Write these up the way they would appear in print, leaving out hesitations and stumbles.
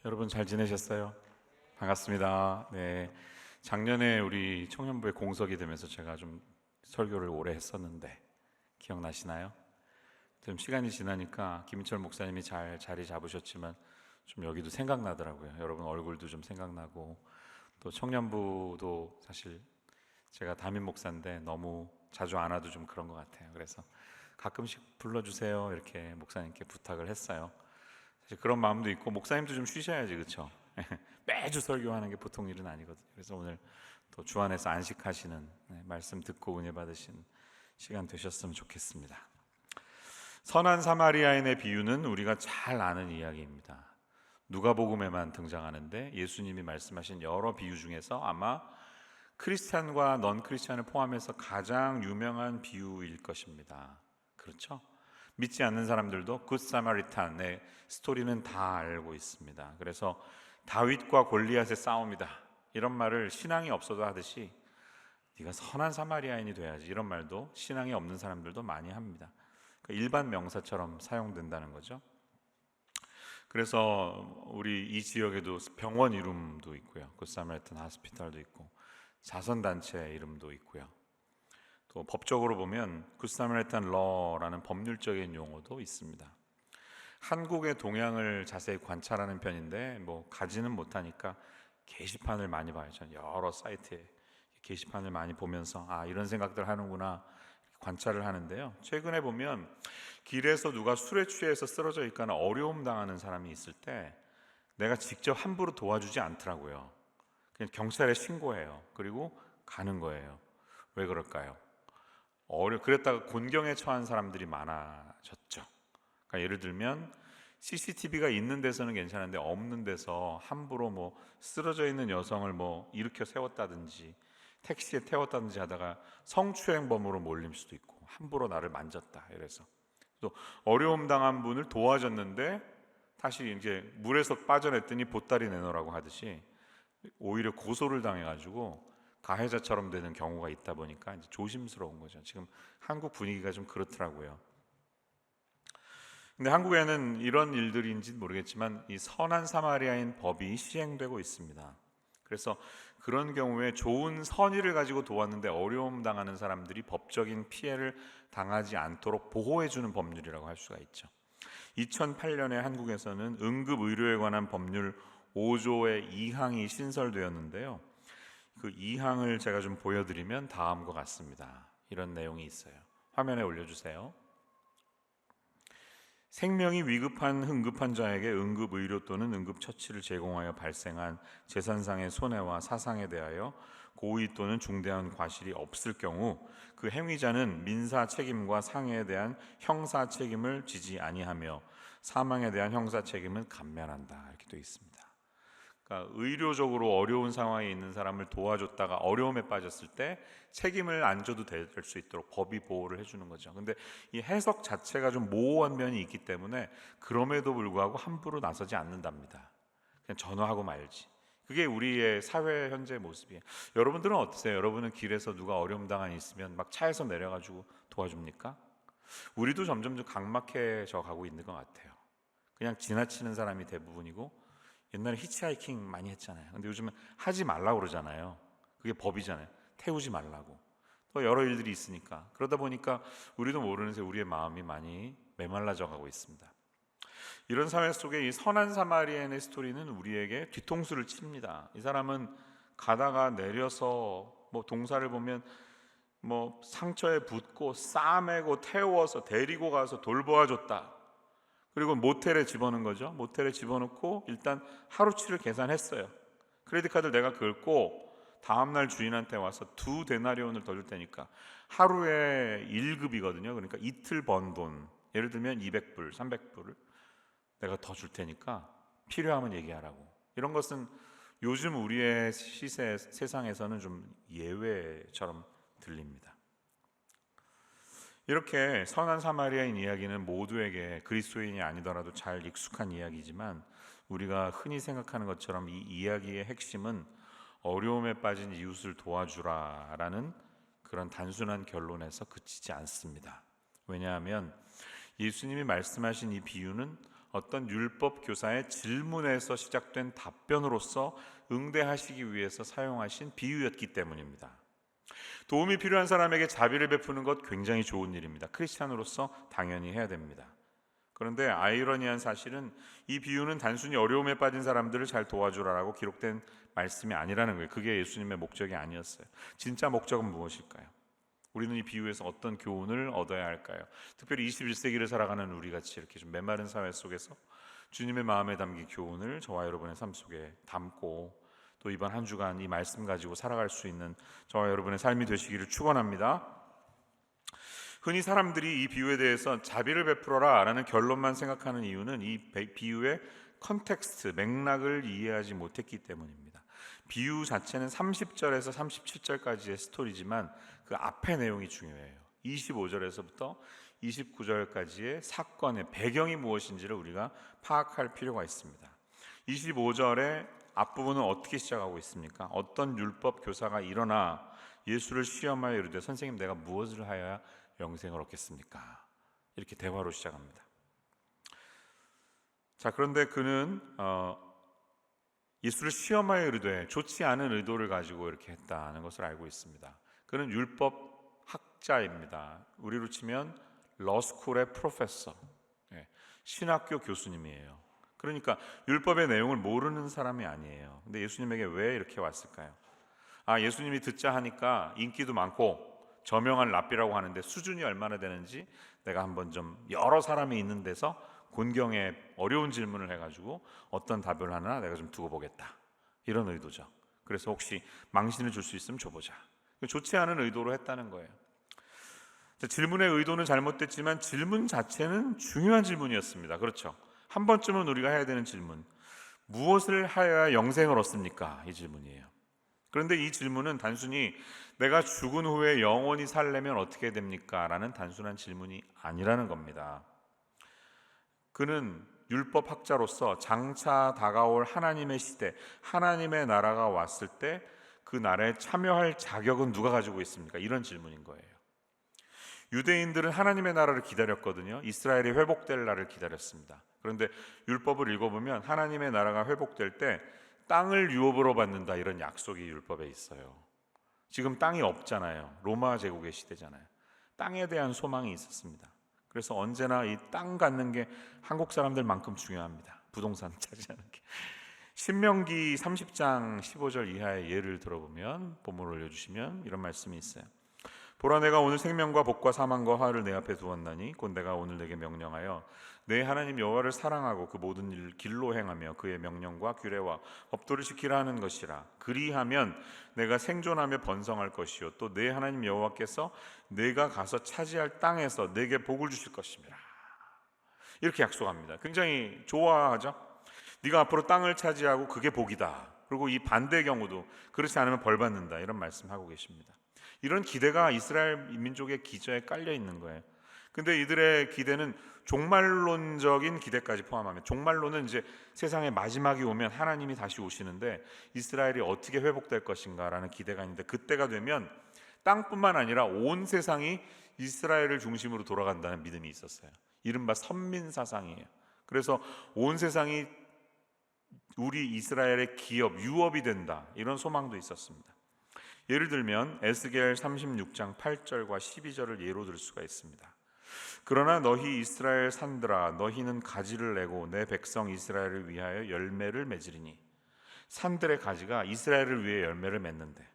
여러분 잘 지내셨어요? 반갑습니다. 네, 작년에 우리 청년부에 공석이 되면서 제가 좀 설교를 오래 했었는데 기억나시나요? 좀 시간이 지나니까 김인철 목사님이 잘 자리 잡으셨지만 좀 여기도 생각나더라고요. 여러분 얼굴도 좀 생각나고 또 청년부도 사실 제가 담임 목사인데 너무 자주 안 와도 좀 그런 것 같아요. 그래서 가끔씩 불러주세요 이렇게 목사님께 부탁을 했어요. 사실 그런 마음도 있고 목사님도 좀 쉬셔야지, 그렇죠? 매주 설교하는 게 보통 일은 아니거든요. 그래서 오늘 또 주 안에서 안식하시는 말씀 듣고 은혜 받으신 시간 되셨으면 좋겠습니다. 선한 사마리아인의 비유는 우리가 잘 아는 이야기입니다. 누가복음에만 등장하는데 예수님이 말씀하신 여러 비유 중에서 아마 크리스찬과 넌 크리스찬을 포함해서 가장 유명한 비유일 것입니다. 그렇죠? 믿지 않는 사람들도 굿 사마리탄의 스토리는 다 알고 있습니다. 그래서 다윗과 골리앗의 싸움이다 이런 말을 신앙이 없어도 하듯이 네가 선한 사마리아인이 돼야지 이런 말도 신앙이 없는 사람들도 많이 합니다. 그러니까 일반 명사처럼 사용된다는 거죠. 그래서 우리 이 지역에도 병원 이름도 있고요, 굿 사마리탄 하스피탈도 있고 자선단체 이름도 있고요. 또 법적으로 보면 굿 사마리탄 러라는 법률적인 용어도 있습니다. 한국의 동향을 자세히 관찰하는 편인데 뭐 가지는 못하니까 게시판을 많이 봐요. 전 여러 사이트에 게시판을 많이 보면서 이런 생각들 하는구나 관찰을 하는데요. 최근에 보면 길에서 누가 술에 취해서 쓰러져 있거나 어려움 당하는 사람이 있을 때 내가 직접 함부로 도와주지 않더라고요. 그냥 경찰에 신고해요. 그리고 가는 거예요. 왜 그럴까요? 그랬다가 곤경에 처한 사람들이 많아졌죠. 그러니까 예를 들면 CCTV가 있는 데서는 괜찮은데 없는 데서 함부로 뭐 쓰러져 있는 여성을 뭐 일으켜 세웠다든지 택시에 태웠다든지 하다가 성추행범으로 몰릴 수도 있고, 함부로 나를 만졌다 이래서 또 어려움 당한 분을 도와줬는데 다시 이제 물에서 빠져냈더니 보따리 내놓으라고 하듯이 오히려 고소를 당해가지고 가해자처럼 되는 경우가 있다 보니까 이제 조심스러운 거죠. 지금 한국 분위기가 좀 그렇더라고요. 근데 한국에는 이런 일들인지 모르겠지만 이 선한 사마리아인 법이 시행되고 있습니다. 그래서 그런 경우에 좋은 선의를 가지고 도왔는데 어려움 당하는 사람들이 법적인 피해를 당하지 않도록 보호해주는 법률이라고 할 수가 있죠. 2008년에 한국에서는 응급의료에 관한 법률 5조의 2항이 신설되었는데요. 그 2항을 제가 좀 보여드리면 다음과 같습니다. 이런 내용이 있어요. 화면에 올려주세요. 생명이 위급한 흥급한 자에게 응급의료 또는 응급처치를 제공하여 발생한 재산상의 손해와 사상에 대하여 고의 또는 중대한 과실이 없을 경우 그 행위자는 민사 책임과 상해에 대한 형사 책임을 지지 아니하며 사망에 대한 형사 책임은 감면한다, 이렇게 되어 있습니다. 그러니까 의료적으로 어려운 상황에 있는 사람을 도와줬다가 어려움에 빠졌을 때 책임을 안 져도 될 수 있도록 법이 보호를 해주는 거죠. 근데 이 해석 자체가 좀 모호한 면이 있기 때문에 그럼에도 불구하고 함부로 나서지 않는답니다. 그냥 전화하고 말지. 그게 우리의 사회 현재 모습이에요. 여러분들은 어떠세요? 여러분은 길에서 누가 어려움 당한 있으면 막 차에서 내려가지고 도와줍니까? 우리도 점점 좀 각막해져 가고 있는 것 같아요. 그냥 지나치는 사람이 대부분이고, 옛날에 히치하이킹 많이 했잖아요. 근데 요즘은 하지 말라고 그러잖아요. 그게 법이잖아요. 태우지 말라고. 또 여러 일들이 있으니까. 그러다 보니까 우리도 모르는 새 우리의 마음이 많이 메말라져 가고 있습니다. 이런 사회 속에 이 선한 사마리아인의 스토리는 우리에게 뒤통수를 칩니다. 이 사람은 가다가 내려서 뭐 동사를 보면 뭐 상처에 붓고 싸매고 태워서 데리고 가서 돌보아줬다. 그리고 모텔에 집어넣은 거죠. 모텔에 집어넣고 일단 하루치를 계산했어요. 크레딧 카드를 내가 긁고 다음날 주인한테 와서 2데나리온을 더 줄 테니까 하루에 1급이거든요. 그러니까 이틀 번 돈, 예를 들면 200불, 300불을 내가 더 줄 테니까 필요하면 얘기하라고. 이런 것은 요즘 우리의 시세 세상에서는 좀 예외처럼 들립니다. 이렇게 선한 사마리아인 이야기는 모두에게 그리스도인이 아니더라도 잘 익숙한 이야기지만 우리가 흔히 생각하는 것처럼 이 이야기의 핵심은 어려움에 빠진 이웃을 도와주라라는 그런 단순한 결론에서 그치지 않습니다. 왜냐하면 예수님이 말씀하신 이 비유는 어떤 율법 교사의 질문에서 시작된 답변으로서 응대하시기 위해서 사용하신 비유였기 때문입니다. 도움이 필요한 사람에게 자비를 베푸는 것 굉장히 좋은 일입니다. 크리스찬으로서 당연히 해야 됩니다. 그런데 아이러니한 사실은 이 비유는 단순히 어려움에 빠진 사람들을 잘 도와주라라고 기록된 말씀이 아니라는 거예요. 그게 예수님의 목적이 아니었어요. 진짜 목적은 무엇일까요? 우리는 이 비유에서 어떤 교훈을 얻어야 할까요? 특별히 21세기를 살아가는 우리같이 이렇게 좀 메마른 사회 속에서 주님의 마음에 담긴 교훈을 저와 여러분의 삶 속에 담고 또 이번 한 주간 이 말씀 가지고 살아갈 수 있는 저와 여러분의 삶이 되시기를 축원합니다. 흔히 사람들이 이 비유에 대해서 자비를 베풀어라 라는 결론만 생각하는 이유는 이 비유의 컨텍스트, 맥락을 이해하지 못했기 때문입니다. 비유 자체는 30절에서 37절까지의 스토리지만 그 앞의 내용이 중요해요. 25절에서부터 29절까지의 사건의 배경이 무엇인지를 우리가 파악할 필요가 있습니다. 25절의 앞부분은 어떻게 시작하고 있습니까? 어떤 율법 교사가 일어나 예수를 시험하여 이르되 선생님 내가 무엇을 하여야 영생을 얻겠습니까? 이렇게 대화로 시작합니다. 자, 그런데 그는 예수를 시험하여 이르되 좋지 않은 의도를 가지고 이렇게 했다는 것을 알고 있습니다. 그는 율법 학자입니다. 우리로 치면 러스쿨의 프로페서, 신학교 교수님이에요. 그러니까 율법의 내용을 모르는 사람이 아니에요. 근데 예수님에게 왜 이렇게 왔을까요? 예수님이 듣자 하니까 인기도 많고 저명한 랍비라고 하는데 수준이 얼마나 되는지 내가 한번 좀 여러 사람이 있는 데서 곤경에 어려운 질문을 해가지고 어떤 답을 하나 내가 좀 두고 보겠다, 이런 의도죠. 그래서 혹시 망신을 줄 수 있으면 줘보자. 좋지 않은 의도로 했다는 거예요. 질문의 의도는 잘못됐지만 질문 자체는 중요한 질문이었습니다. 그렇죠? 한 번쯤은 우리가 해야 되는 질문, 무엇을 하여야 영생을 얻습니까? 이 질문이에요. 그런데 이 질문은 단순히 내가 죽은 후에 영원히 살려면 어떻게 됩니까? 라는 단순한 질문이 아니라는 겁니다. 그는 율법학자로서 장차 다가올 하나님의 시대, 하나님의 나라가 왔을 때 그 나라에 참여할 자격은 누가 가지고 있습니까? 이런 질문인 거예요. 유대인들은 하나님의 나라를 기다렸거든요. 이스라엘이 회복될 날을 기다렸습니다. 그런데 율법을 읽어보면 하나님의 나라가 회복될 때 땅을 유업으로 받는다, 이런 약속이 율법에 있어요. 지금 땅이 없잖아요. 로마 제국의 시대잖아요. 땅에 대한 소망이 있었습니다. 그래서 언제나 이 땅 갖는 게 한국 사람들만큼 중요합니다. 부동산 차지하는 게. 신명기 30장 15절 이하의 예를 들어보면, 본문을 올려주시면 이런 말씀이 있어요. 보라, 내가 오늘 생명과 복과 사망과 화를 내 앞에 두었나니 곧 내가 오늘 내게 명령하여 내 하나님 여호와를 사랑하고 그 모든 일을 길로 행하며 그의 명령과 규례와 법도를 지키라 하는 것이라. 그리하면 내가 생존하며 번성할 것이요 또 내 하나님 여호와께서 내가 가서 차지할 땅에서 내게 복을 주실 것입니다. 이렇게 약속합니다. 굉장히 좋아하죠? 네가 앞으로 땅을 차지하고 그게 복이다. 그리고 이 반대의 경우도 그렇지 않으면 벌 받는다, 이런 말씀하고 계십니다. 이런 기대가 이스라엘 민족의 기저에 깔려 있는 거예요. 근데 이들의 기대는 종말론적인 기대까지 포함하면, 종말론은 이제 세상의 마지막이 오면 하나님이 다시 오시는데 이스라엘이 어떻게 회복될 것인가라는 기대가 있는데, 그때가 되면 땅뿐만 아니라 온 세상이 이스라엘을 중심으로 돌아간다는 믿음이 있었어요. 이른바 선민사상이에요. 그래서 온 세상이 우리 이스라엘의 기업, 유업이 된다, 이런 소망도 있었습니다. 예를 들면 에스겔 36장 8절과 12절을 예로 들 수가 있습니다. 그러나 너희 이스라엘 산들아, 너희는 가지를 내고 내 백성 이스라엘을 위하여 열매를 맺으리니. 산들의 가지가 이스라엘을 위해 열매를 맺는데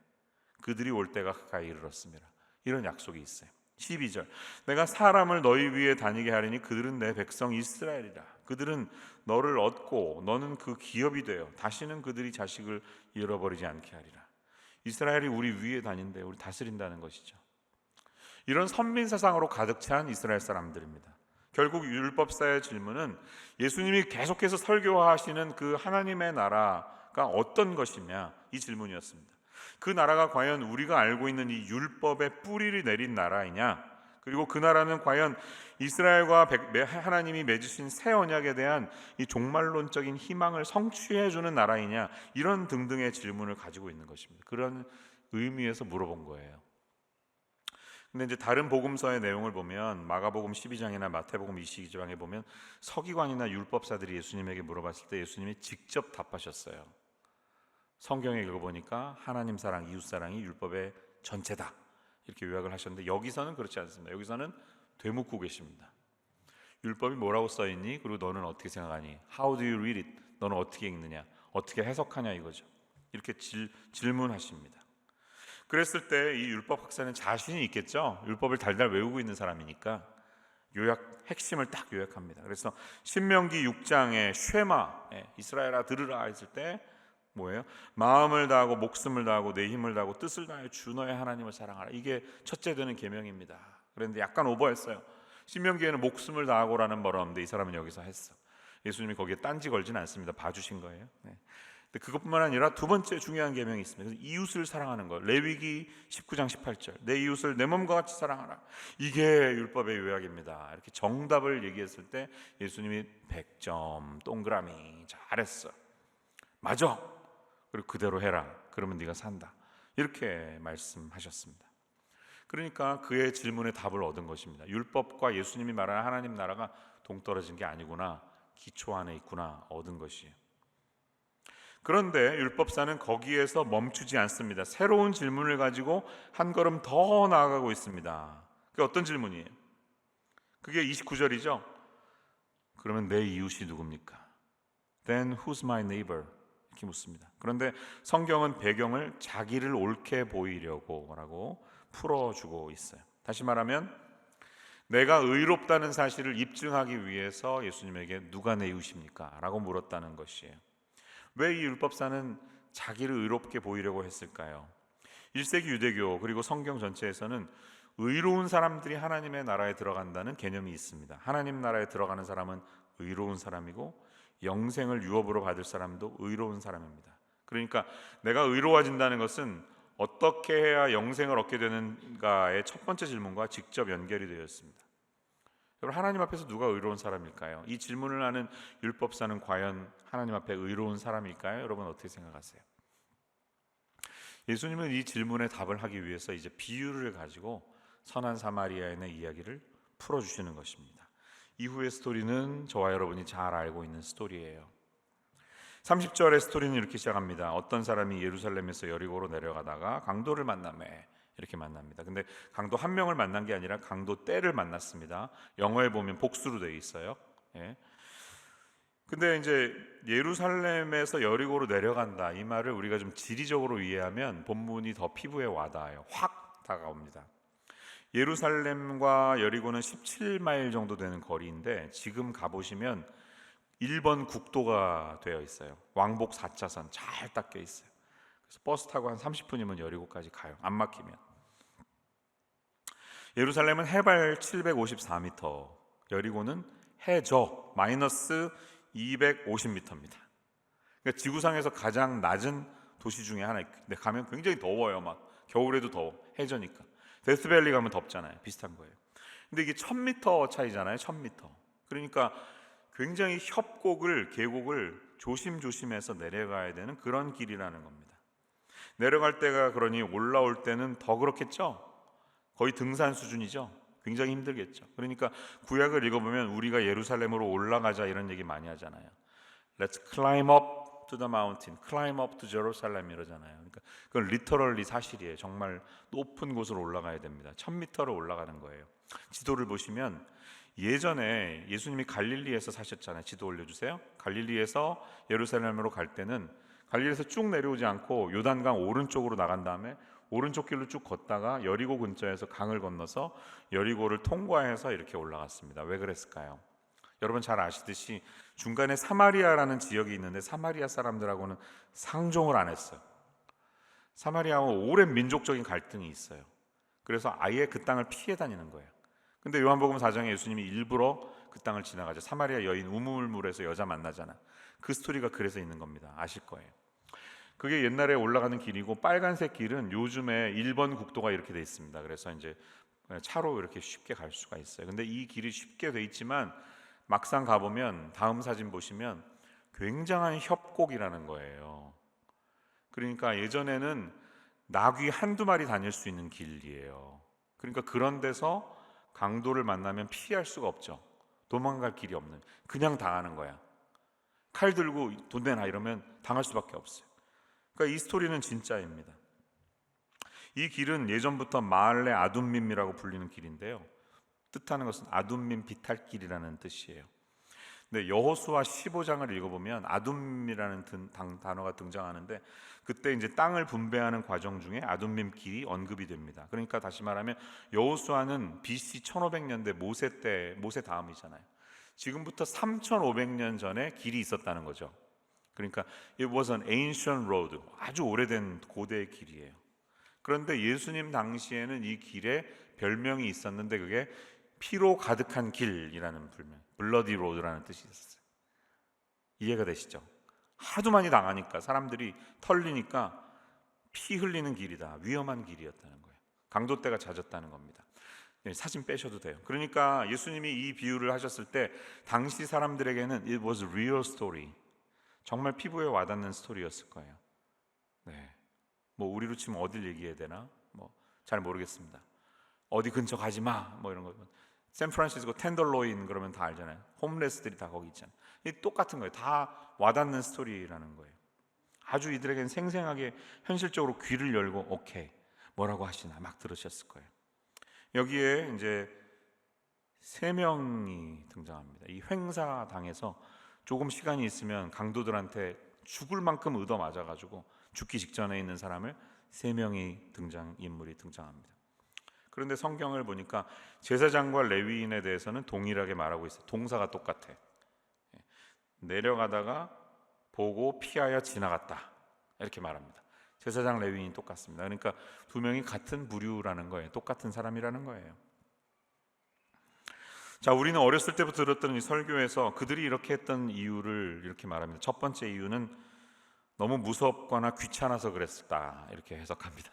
그들이 올 때가 가까이 이르렀습니다. 이런 약속이 있어요. 12절, 내가 사람을 너희 위에 다니게 하리니 그들은 내 백성 이스라엘이라. 그들은 너를 얻고 너는 그 기업이 되어 다시는 그들이 자식을 잃어버리지 않게 하리라. 이스라엘이 우리 위에 다닌데 우리 다스린다는 것이죠. 이런 선민사상으로 가득 찬 이스라엘 사람들입니다. 결국 율법사의 질문은 예수님이 계속해서 설교하시는 그 하나님의 나라가 어떤 것이냐, 이 질문이었습니다. 그 나라가 과연 우리가 알고 있는 이 율법의 뿌리를 내린 나라이냐, 그리고 그 나라는 과연 이스라엘과 하나님이 맺으신 새 언약에 대한 이 종말론적인 희망을 성취해 주는 나라이냐, 이런 등등의 질문을 가지고 있는 것입니다. 그런 의미에서 물어본 거예요. 근데 이제 다른 복음서의 내용을 보면 마가복음 12장이나 마태복음 22장에 보면 서기관이나 율법사들이 예수님에게 물어봤을 때 예수님이 직접 답하셨어요. 성경에 읽어보니까 하나님 사랑, 이웃 사랑이 율법의 전체다 이렇게 요약을 하셨는데 여기서는 그렇지 않습니다. 여기서는 되묻고 계십니다. 율법이 뭐라고 써있니? 그리고 너는 어떻게 생각하니? How do you read it? 너는 어떻게 읽느냐? 어떻게 해석하냐 이거죠. 이렇게 질문하십니다. 그랬을 때 이 율법 학사는 자신이 있겠죠. 율법을 달달 외우고 있는 사람이니까 핵심을 딱 요약합니다. 그래서 신명기 6장에 쉐마, 이스라엘아 들으라 했을 때 뭐예요? 마음을 다하고 목숨을 다하고 내 힘을 다하고 뜻을 다하여 주 너의 하나님을 사랑하라. 이게 첫째 되는 계명입니다. 그런데 약간 오버했어요. 신명기에는 목숨을 다하고라는 말은 없는데 이 사람은 여기서 했어. 예수님이 거기에 딴지 걸진 않습니다. 봐주신 거예요. 근데 그것뿐만 아니라 두 번째 중요한 계명이 있습니다. 그래서 이웃을 사랑하는 거. 레위기 19장 18절. 내 이웃을 내 몸과 같이 사랑하라. 이게 율법의 요약입니다. 이렇게 정답을 얘기했을 때 예수님이 100점 동그라미 잘했어. 맞아. 그리고 그대로 해라. 그러면 네가 산다. 이렇게 말씀하셨습니다. 그러니까 그의 질문에 답을 얻은 것입니다. 율법과 예수님이 말하는 하나님 나라가 동떨어진 게 아니구나. 기초 안에 있구나. 얻은 것이에요. 그런데 율법사는 거기에서 멈추지 않습니다. 새로운 질문을 가지고 한 걸음 더 나아가고 있습니다. 그게 어떤 질문이에요? 그게 29절이죠. 그러면 내 이웃이 누굽니까? Then who's my neighbor? 이렇게 묻습니다. 그런데 성경은 배경을 자기를 옳게 보이려고 라고 풀어주고 있어요. 다시 말하면 내가 의롭다는 사실을 입증하기 위해서 예수님에게 누가 내 이웃입니까? 라고 물었다는 것이에요. 왜 이 율법사는 자기를 의롭게 보이려고 했을까요? 1세기 유대교 그리고 성경 전체에서는 의로운 사람들이 하나님의 나라에 들어간다는 개념이 있습니다. 하나님 나라에 들어가는 사람은 의로운 사람이고 영생을 유업으로 받을 사람도 의로운 사람입니다. 그러니까 내가 의로워진다는 것은 어떻게 해야 영생을 얻게 되는가의 첫 번째 질문과 직접 연결이 되어 있습니다. 여러분, 하나님 앞에서 누가 의로운 사람일까요? 이 질문을 하는 율법사는 과연 하나님 앞에 의로운 사람일까요? 여러분 어떻게 생각하세요? 예수님은 이 질문에 답을 하기 위해서 이제 비유를 가지고 선한 사마리아인의 이야기를 풀어주시는 것입니다. 이후의 스토리는 저와 여러분이 잘 알고 있는 스토리예요. 30절의 스토리는 이렇게 시작합니다. 어떤 사람이 예루살렘에서 여리고로 내려가다가 강도를 만나매 이렇게 만납니다. 근데 강도 한 명을 만난 게 아니라 강도 떼를 만났습니다. 영어에 보면 복수로 되어 있어요. 근데 이제 예루살렘에서 여리고로 내려간다 이 말을 우리가 좀 지리적으로 이해하면 본문이 더 피부에 와닿아요. 확 다가옵니다. 예루살렘과 여리고는 17마일 정도 되는 거리인데 지금 가보시면 1번 국도가 되어 있어요. 왕복 4차선 잘 닦여 있어요. 그래서 버스 타고 한 30분이면 여리고까지 가요. 안 막히면. 예루살렘은 해발 754m, 여리고는 해저 마이너스 250m입니다. 그러니까 지구상에서 가장 낮은 도시 중에 하나. 근데 가면 굉장히 더워요. 막 겨울에도 더워. 해저니까. 데스밸리 가면 덥잖아요. 비슷한 거예요. 근데 이게 1000m 차이잖아요. 1000m. 그러니까 굉장히 계곡을 조심조심해서 내려가야 되는 그런 길이라는 겁니다. 내려갈 때가 그러니 올라올 때는 더 그렇겠죠. 거의 등산 수준이죠. 굉장히 힘들겠죠. 그러니까 구약을 읽어보면 우리가 예루살렘으로 올라가자 이런 얘기 많이 하잖아요. Let's climb up to the mountain, climb up to Jerusalem 이러잖아요. 그러니까 그건 리터럴리 사실이에요. 정말 높은 곳으로 올라가야 됩니다. 1000m를 올라가는 거예요. 지도를 보시면 예전에 예수님이 갈릴리에서 사셨잖아요. 지도 올려주세요. 갈릴리에서 예루살렘으로 갈 때는 갈릴리에서 쭉 내려오지 않고 요단강 오른쪽으로 나간 다음에 오른쪽 길로 쭉 걷다가 여리고 근처에서 강을 건너서 여리고를 통과해서 이렇게 올라갔습니다. 왜 그랬을까요? 여러분 잘 아시듯이 중간에 사마리아라는 지역이 있는데 사마리아 사람들하고는 상종을 안 했어요. 사마리아하고 오랜 민족적인 갈등이 있어요. 그래서 아예 그 땅을 피해 다니는 거예요. 근데 요한복음 4장에 예수님이 일부러 그 땅을 지나가죠. 사마리아 여인 우물물에서 여자 만나잖아. 그 스토리가 그래서 있는 겁니다. 아실 거예요. 그게 옛날에 올라가는 길이고 빨간색 길은 요즘에 1번 국도가 이렇게 돼 있습니다. 그래서 이제 차로 이렇게 쉽게 갈 수가 있어요. 근데 이 길이 쉽게 돼 있지만 막상 가보면 다음 사진 보시면 굉장한 협곡이라는 거예요. 그러니까 예전에는 나귀 한두 마리 다닐 수 있는 길이에요. 그러니까 그런 데서 강도를 만나면 피할 수가 없죠. 도망갈 길이 없는, 그냥 당하는 거야. 칼 들고 돈 내놔 이러면 당할 수밖에 없어요. 그러니까 이 스토리는 진짜입니다. 이 길은 예전부터 마을레 아둠밈이라고 불리는 길인데요, 뜻하는 것은 아둠밈 비탈길이라는 뜻이에요. 근데 여호수아 15장을 읽어보면 아둠이라는 단어가 등장하는데, 그때 이제 땅을 분배하는 과정 중에 아둠밈 길이 언급이 됩니다. 그러니까 다시 말하면 여호수아는 BC 1500년대 모세 다음이잖아요. 지금부터 3500년 전에 길이 있었다는 거죠. 그러니까 it was an ancient road, 아주 오래된 고대의 길이에요. 그런데 예수님 당시에는 이 길에 별명이 있었는데 그게 피로 가득한 길이라는 별명, 블러디 로드라는 뜻이 있었어요. 이해가 되시죠? 하도 많이 당하니까, 사람들이 털리니까 피 흘리는 길이다, 위험한 길이었다는 거예요. 강도때가 잦았다는 겁니다. 사진 빼셔도 돼요. 그러니까 예수님이 이 비유를 하셨을 때 당시 사람들에게는 it was a real story, 정말 피부에 와닿는 스토리였을 거예요. 네. 뭐 우리로 치면 어딜 얘기해야 되나? 뭐 잘 모르겠습니다. 어디 근처 가지 마, 뭐 이런 거. 샌프란시스코 텐덜로인 그러면 다 알잖아요. 홈레스들이 다 거기 있잖아요. 똑같은 거예요. 다 와닿는 스토리라는 거예요. 아주 이들에겐 생생하게 현실적으로 귀를 열고 오케이, 뭐라고 하시나 막 들으셨을 거예요. 여기에 이제 3명이 등장합니다. 이 횡사당해서 조금 시간이 있으면 강도들한테 죽을 만큼 얻어 맞아가지고 죽기 직전에 있는 사람을 3명의 인물이 등장합니다. 그런데 성경을 보니까 제사장과 레위인에 대해서는 동일하게 말하고 있어요. 동사가 똑같아. 내려가다가 보고 피하여 지나갔다, 이렇게 말합니다. 제사장 레위인이 똑같습니다. 그러니까 2명이 같은 부류라는 거예요. 똑같은 사람이라는 거예요. 자, 우리는 어렸을 때부터 들었던 이 설교에서 그들이 이렇게 했던 이유를 이렇게 말합니다. 첫 번째 이유는 너무 무섭거나 귀찮아서 그랬다, 이렇게 해석합니다.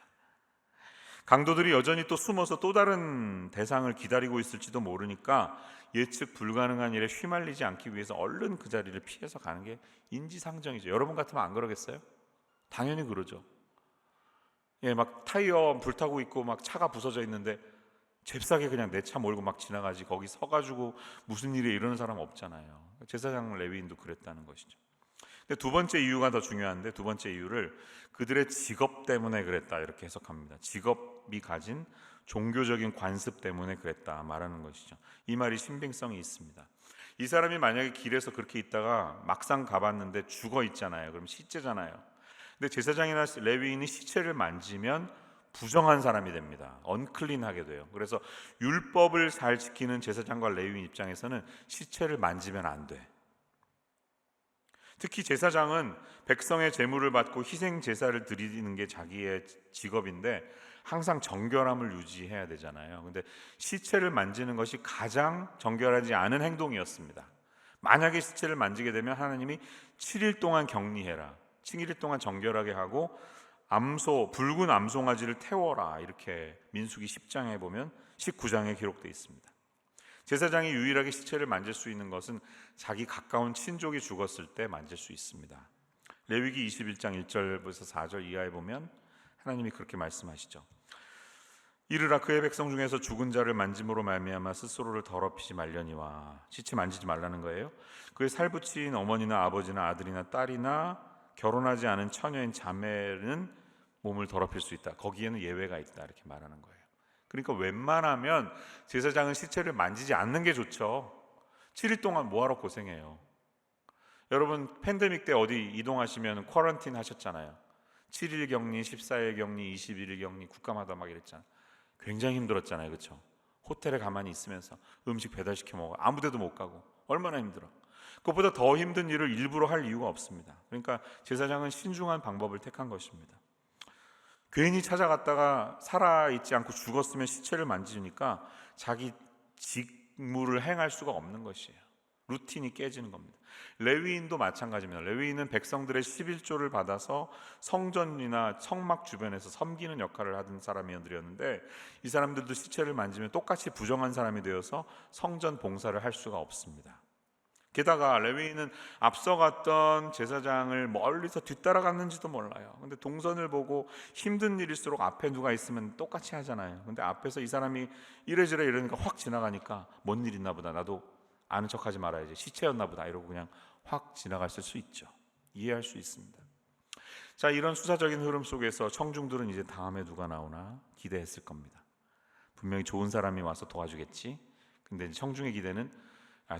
강도들이 여전히 또 숨어서 또 다른 대상을 기다리고 있을지도 모르니까 예측 불가능한 일에 휘말리지 않기 위해서 얼른 그 자리를 피해서 가는 게 인지상정이죠. 여러분 같으면 안 그러겠어요? 당연히 그러죠. 막 타이어 불타고 있고 막 차가 부서져 있는데 잽싸게 그냥 내 차 몰고 막 지나가지, 거기 서가지고 무슨 일이 이러는 사람 없잖아요. 제사장 레위인도 그랬다는 것이죠. 근데 두 번째 이유가 더 중요한데, 두 번째 이유를 그들의 직업 때문에 그랬다, 이렇게 해석합니다. 직업이 가진 종교적인 관습 때문에 그랬다 말하는 것이죠. 이 말이 신빙성이 있습니다. 이 사람이 만약에 길에서 그렇게 있다가 막상 가봤는데 죽어 있잖아요. 그럼 시체잖아요. 근데 제사장이나 레위인이 시체를 만지면 부정한 사람이 됩니다. 언클린하게 돼요. 그래서 율법을 잘 지키는 제사장과 레위인 입장에서는 시체를 만지면 안 돼. 특히 제사장은 백성의 제물을 받고 희생 제사를 드리는 게 자기의 직업인데 항상 정결함을 유지해야 되잖아요. 근데 시체를 만지는 것이 가장 정결하지 않은 행동이었습니다. 만약에 시체를 만지게 되면 하나님이 7일 동안 격리해라, 7일 동안 정결하게 하고 붉은 암송아지를 태워라, 이렇게 민수기 10장에 보면 19장에 기록되어 있습니다. 제사장이 유일하게 시체를 만질 수 있는 것은 자기 가까운 친족이 죽었을 때 만질 수 있습니다. 레위기 21장 1절부터 4절 이하에 보면 하나님이 그렇게 말씀하시죠. 이르라, 그의 백성 중에서 죽은 자를 만짐으로 말미암아 스스로를 더럽히지 말려니와, 시체 만지지 말라는 거예요. 그의 살붙인 어머니나 아버지나 아들이나 딸이나 결혼하지 않은 처녀인 자매는 몸을 더럽힐 수 있다. 거기에는 예외가 있다, 이렇게 말하는 거예요. 그러니까 웬만하면 제사장은 시체를 만지지 않는 게 좋죠. 7일 동안 뭐하러 고생해요. 여러분 팬데믹 때 어디 이동하시면 쿼런틴 하셨잖아요. 7일 격리, 14일 격리, 21일 격리, 국가마다 막 이랬잖아요. 굉장히 힘들었잖아요. 그렇죠? 호텔에 가만히 있으면서 음식 배달시켜 먹어, 아무 데도 못 가고, 얼마나 힘들어. 그것보다 더 힘든 일을 일부러 할 이유가 없습니다. 그러니까 제사장은 신중한 방법을 택한 것입니다. 괜히 찾아갔다가 살아있지 않고 죽었으면 시체를 만지니까 자기 직무를 행할 수가 없는 것이에요. 루틴이 깨지는 겁니다. 레위인도 마찬가지입니다. 레위인은 백성들의 11조를 받아서 성전이나 성막 주변에서 섬기는 역할을 하던 사람이었는데, 이 사람들도 시체를 만지면 똑같이 부정한 사람이 되어서 성전 봉사를 할 수가 없습니다. 게다가 레위인은 앞서갔던 제사장을 멀리서 뒤따라갔는지도 몰라요. 근데 동선을 보고 힘든 일일수록 앞에 누가 있으면 똑같이 하잖아요. 근데 앞에서 이 사람이 이래저래 이러니까 확 지나가니까 뭔 일 있나 보다, 나도 아는 척하지 말아야지, 시체였나 보다 이러고 그냥 확 지나갔을 수 있죠. 이해할 수 있습니다. 자, 이런 수사적인 흐름 속에서 청중들은 이제 다음에 누가 나오나 기대했을 겁니다. 분명히 좋은 사람이 와서 도와주겠지. 근데 청중의 기대는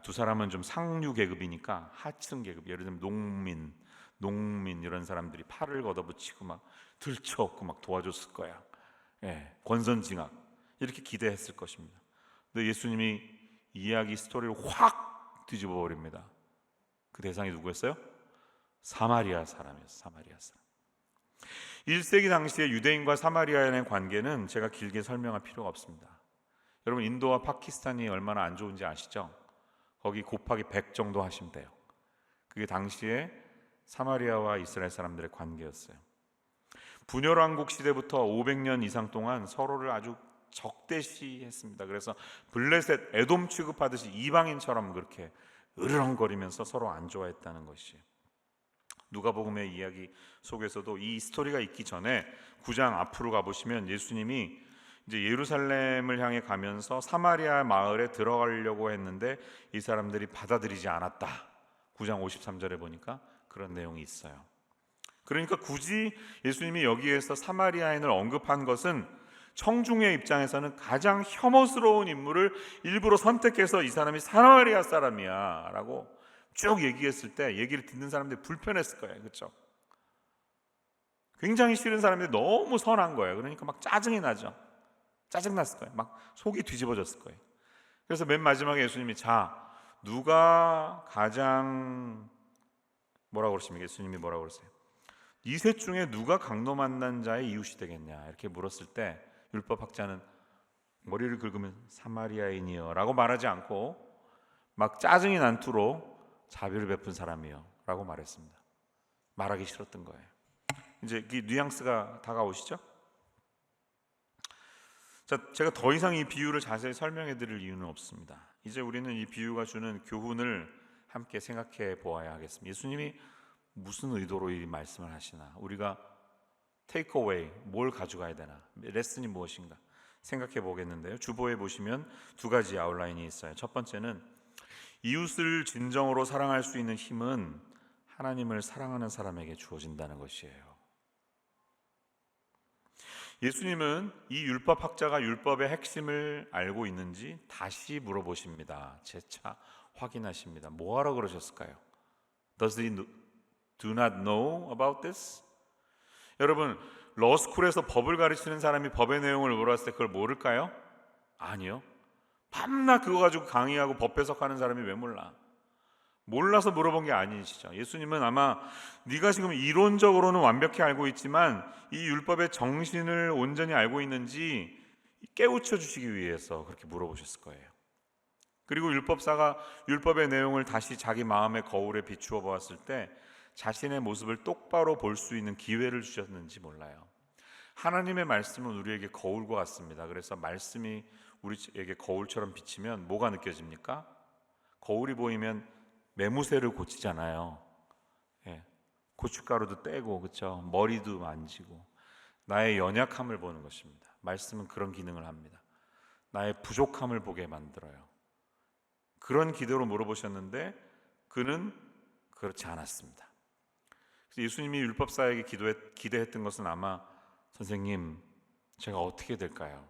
두 사람은 좀 상류 계급이니까 하층 계급, 예를 들면 농민 이런 사람들이 팔을 걷어붙이고 막 들쳐업고 막 도와줬을 거야. 권선징악 이렇게 기대했을 것입니다. 근데 예수님이 이야기 스토리를 확 뒤집어 버립니다. 그 대상이 누구였어요? 사마리아 사람이었어요. 사마리아 사람. 1세기 당시에 유대인과 사마리아인의 관계는 제가 길게 설명할 필요가 없습니다. 여러분, 인도와 파키스탄이 얼마나 안 좋은지 아시죠? 거기 곱하기 100 정도 하시면 돼요. 그게 당시에 사마리아와 이스라엘 사람들의 관계였어요. 분열왕국 시대부터 500년 이상 동안 서로를 아주 적대시했습니다. 그래서 블레셋, 에돔 취급하듯이 이방인처럼 그렇게 으르렁거리면서 서로 안 좋아했다는 것이에요. 누가복음의 이야기 속에서도 이 스토리가 있기 전에 9장 앞으로 가보시면 예수님이 이제 예루살렘을 향해 가면서 사마리아 마을에 들어가려고 했는데 이 사람들이 받아들이지 않았다. 9장 53절에 보니까 그런 내용이 있어요. 그러니까 굳이 예수님이 여기에서 사마리아인을 언급한 것은 청중의 입장에서는 가장 혐오스러운 인물을 일부러 선택해서 이 사람이 사마리아 사람이야 라고 쭉 얘기했을 때 얘기를 듣는 사람들이 불편했을 거예요. 그렇죠? 굉장히 싫은 사람들이 너무 선한 거예요. 그러니까 막 짜증이 나죠. 짜증났을 거예요. 막 속이 뒤집어졌을 거예요. 그래서 맨 마지막에 예수님이 누가 가장 뭐라고 그러십니까? 예수님이 뭐라고 그러세요? 이 셋 중에 누가 강도 만난 자의 이웃이 되겠냐 이렇게 물었을 때 율법학자는 머리를 긁으면 사마리아인이요 라고 말하지 않고 막 짜증이 난 투로 자비를 베푼 사람이요 라고 말했습니다. 말하기 싫었던 거예요. 이제 이 뉘앙스가 다가오시죠? 자, 제가 더 이상 이 비유를 자세히 설명해 드릴 이유는 없습니다. 이제 우리는 이 비유가 주는 교훈을 함께 생각해 보아야 하겠습니다. 예수님이 무슨 의도로 이 말씀을 하시나, 우리가 테이크 어웨이, 뭘 가져가야 되나, 레슨이 무엇인가 생각해 보겠는데요. 주보에 보시면 두 가지 아웃라인이 있어요. 첫 번째는 이웃을 진정으로 사랑할 수 있는 힘은 하나님을 사랑하는 사람에게 주어진다는 것이에요. 예수님은 이 율법학자가 율법의 핵심을 알고 있는지 다시 물어보십니다. 재차 확인하십니다. 뭐하러 그러셨을까요? Does he do not know about this? 여러분, 러스쿨에서 법을 가르치는 사람이 법의 내용을 물었을 때 그걸 모를까요? 아니요. 밤낮 그거 가지고 강의하고 법 해석하는 사람이 왜 몰라? 몰라서 물어본 게 아니시죠. 예수님은 아마 네가 지금 이론적으로는 완벽히 알고 있지만 이 율법의 정신을 온전히 알고 있는지 깨우쳐 주시기 위해서 그렇게 물어보셨을 거예요. 그리고 율법사가 율법의 내용을 다시 자기 마음의 거울에 비추어 보았을 때 자신의 모습을 똑바로 볼 수 있는 기회를 주셨는지 몰라요. 하나님의 말씀은 우리에게 거울과 같습니다. 그래서 말씀이 우리에게 거울처럼 비치면 뭐가 느껴집니까? 거울이 보이면 매무새를 고치잖아요. 고춧가루도 떼고, 그렇죠? 머리도 만지고 나의 연약함을 보는 것입니다. 말씀은 그런 기능을 합니다. 나의 부족함을 보게 만들어요. 그런 기대로 물어보셨는데 그는 그렇지 않았습니다. 그래서 예수님이 율법사에게 기대했던 것은 아마 선생님, 제가 어떻게 될까요?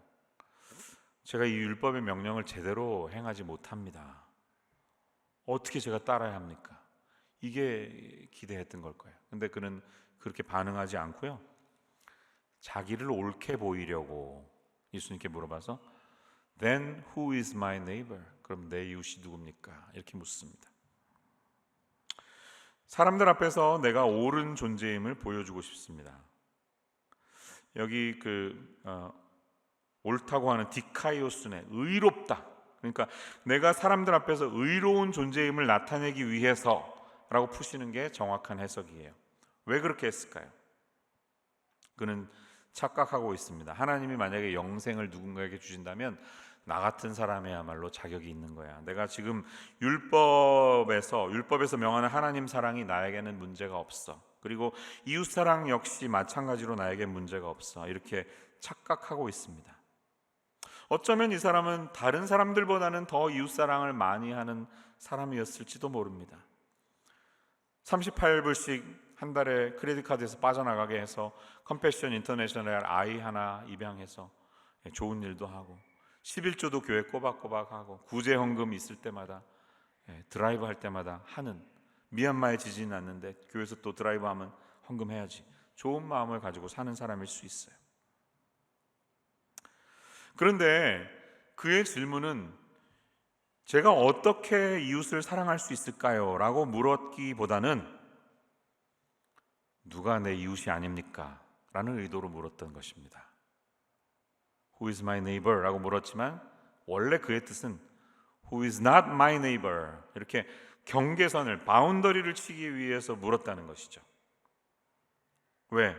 제가 이 율법의 명령을 제대로 행하지 못합니다. 어떻게 제가 따라야 합니까? 이게 기대했던 걸 거예요. 근데 그는 그렇게 반응하지 않고요. 자기를 옳게 보이려고 예수님께 물어봐서 Then who is my neighbor? 그럼 내 이웃이 누굽니까? 이렇게 묻습니다. 사람들 앞에서 내가 옳은 존재임을 보여주고 싶습니다. 여기 옳다고 하는 디카이오스네, 의롭다. 그러니까 내가 사람들 앞에서 의로운 존재임을 나타내기 위해서라고 푸시는 게 정확한 해석이에요. 왜 그렇게 했을까요? 그는 착각하고 있습니다. 하나님이 만약에 영생을 누군가에게 주신다면 나 같은 사람이야말로 자격이 있는 거야. 내가 지금 율법에서 명하는 하나님 사랑이 나에게는 문제가 없어. 그리고 이웃 사랑 역시 마찬가지로 나에게 문제가 없어. 이렇게 착각하고 있습니다. 어쩌면 이 사람은 다른 사람들보다는 더 이웃 사랑을 많이 하는 사람이었을지도 모릅니다. 38불씩 한 달에 크레딧 카드에서 빠져나가게 해서 컴패션 인터내셔널 아이 하나 입양해서 좋은 일도 하고, 11조도 교회 꼬박꼬박 하고, 구제 헌금 있을 때마다 드라이브 할 때마다 하는, 미얀마에 지진이 났는데 교회에서 또 드라이브 하면 헌금 해야지, 좋은 마음을 가지고 사는 사람일 수 있어요. 그런데 그의 질문은 제가 어떻게 이웃을 사랑할 수 있을까요? 라고 물었기보다는 누가 내 이웃이 아닙니까? 라는 의도로 물었던 것입니다. Who is my neighbor? 라고 물었지만 원래 그의 뜻은 Who is not my neighbor? 이렇게 경계선을, 바운더리를 치기 위해서 물었다는 것이죠. 왜?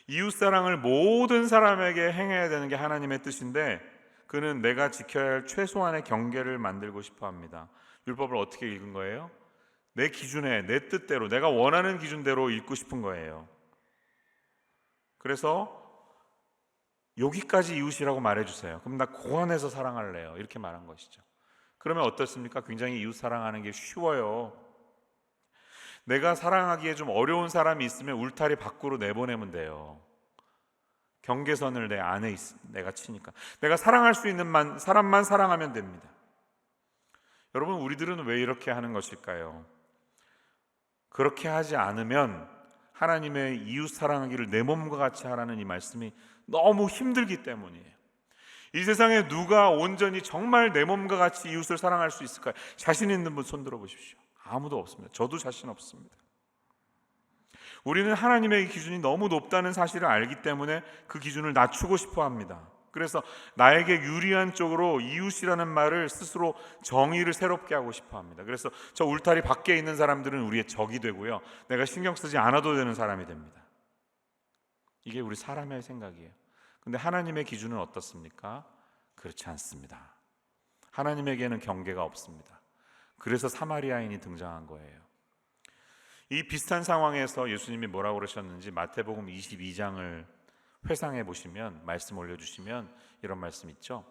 이웃사랑을 모든 사람에게 행해야 되는 게 하나님의 뜻인데, 그는 내가 지켜야 할 최소한의 경계를 만들고 싶어 합니다. 율법을 어떻게 읽은 거예요? 내 기준에, 내 뜻대로, 내가 원하는 기준대로 읽고 싶은 거예요. 그래서 여기까지 이웃이라고 말해주세요. 그럼 나 고안해서 사랑할래요. 이렇게 말한 것이죠. 그러면 어떻습니까? 굉장히 이웃 사랑하는 게 쉬워요. 내가 사랑하기에 좀 어려운 사람이 있으면 울타리 밖으로 내보내면 돼요. 경계선을 내 안에 내가 치니까. 내가 사랑할 수 있는 사람만 사랑하면 됩니다. 여러분, 우리들은 왜 이렇게 하는 것일까요? 그렇게 하지 않으면 하나님의 이웃 사랑하기를 내 몸과 같이 하라는 이 말씀이 너무 힘들기 때문이에요. 이 세상에 누가 온전히 정말 내 몸과 같이 이웃을 사랑할 수 있을까요? 자신 있는 분 손 들어 보십시오. 아무도 없습니다. 저도 자신 없습니다. 우리는 하나님의 기준이 너무 높다는 사실을 알기 때문에 그 기준을 낮추고 싶어 합니다. 그래서 나에게 유리한 쪽으로 이웃이라는 말을 스스로 정의를 새롭게 하고 싶어 합니다. 그래서 저 울타리 밖에 있는 사람들은 우리의 적이 되고요, 내가 신경 쓰지 않아도 되는 사람이 됩니다. 이게 우리 사람의 생각이에요. 근데 하나님의 기준은 어떻습니까? 그렇지 않습니다. 하나님에게는 경계가 없습니다. 그래서 사마리아인이 등장한 거예요. 이 비슷한 상황에서 예수님이 뭐라고 그러셨는지 마태복음 22장을 회상해 보시면, 말씀 올려주시면 이런 말씀 있죠.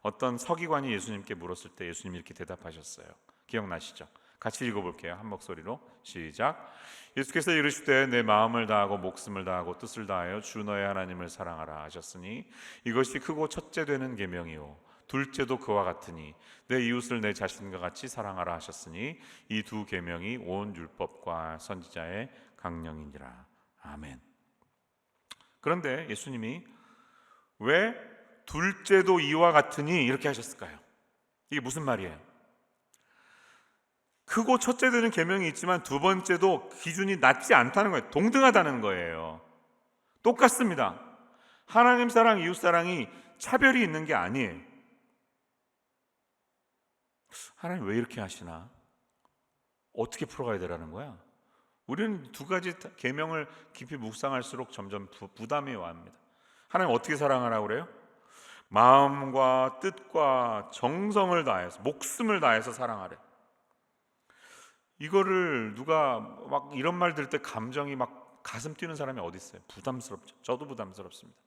어떤 서기관이 예수님께 물었을 때 예수님이 이렇게 대답하셨어요. 기억나시죠? 같이 읽어볼게요. 한 목소리로 시작. 예수께서 이르시되 내 마음을 다하고 목숨을 다하고 뜻을 다하여 주 너의 하나님을 사랑하라 하셨으니 이것이 크고 첫째 되는 계명이요 둘째도 그와 같으니 내 이웃을 내 자신과 같이 사랑하라 하셨으니 이 두 계명이 온 율법과 선지자의 강령이니라. 아멘. 그런데 예수님이 왜 둘째도 이와 같으니 이렇게 하셨을까요? 이게 무슨 말이에요? 크고 첫째 되는 계명이 있지만 두 번째도 기준이 낮지 않다는 거예요. 동등하다는 거예요. 똑같습니다. 하나님 사랑, 이웃 사랑이 차별이 있는 게 아니에요. 하나님 왜 이렇게 하시나? 어떻게 풀어가야 되라는 거야? 우리는 두 가지 계명을 깊이 묵상할수록 점점 부담이 와합니다. 하나님 어떻게 사랑하라고 그래요? 마음과 뜻과 정성을 다해서, 목숨을 다해서 사랑하래. 이거를 누가 막 이런 말 들을 때 감정이 막 가슴 뛰는 사람이 어디 있어요? 부담스럽죠. 저도 부담스럽습니다.